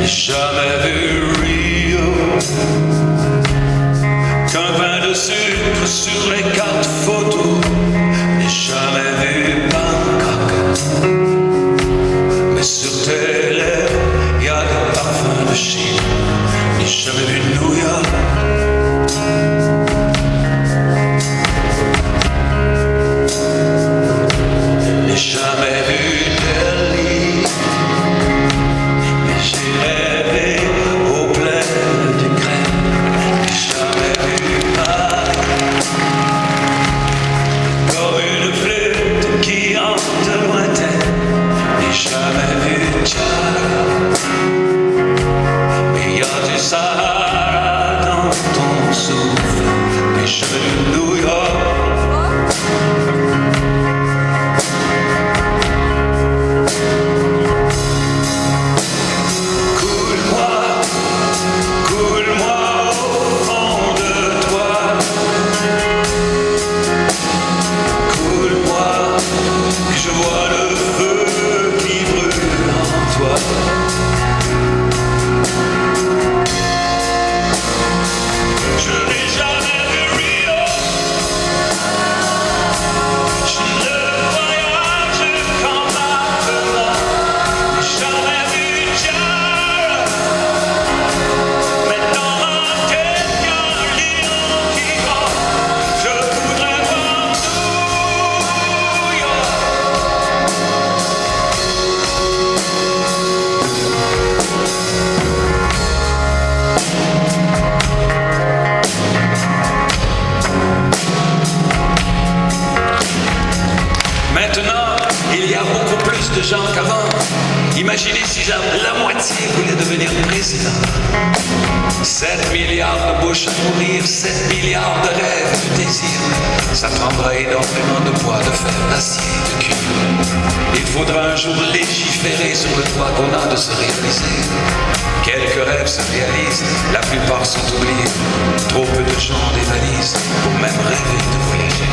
Jamais vu Rio qu'un vin de sucre sur les cartes photos. Jamais vu Bangkok, mais sur tes lèvres y a des parfums de Chine. Jamais vu New York. Jamais vu Delhi, mais j'ai rêvé au plein de crème. Jamais vu Paris, comme une flûte qui hante lointaine. Jamais vu Tchad, mais y a du Sahara dans ton souffle. Jamais vu New York. De gens qu'avant. Imaginez si la moitié voulait devenir président. 7 milliards de bouches à nourrir, 7 milliards de rêves, de désirs. Ça prendra énormément de bois, de fer, d'acier, de cuivre. Il faudra un jour légiférer sur le droit qu'on a de se réaliser. Quelques rêves se réalisent, la plupart sont oubliés. Trop peu de gens ont des valises pour même rêver de voyager.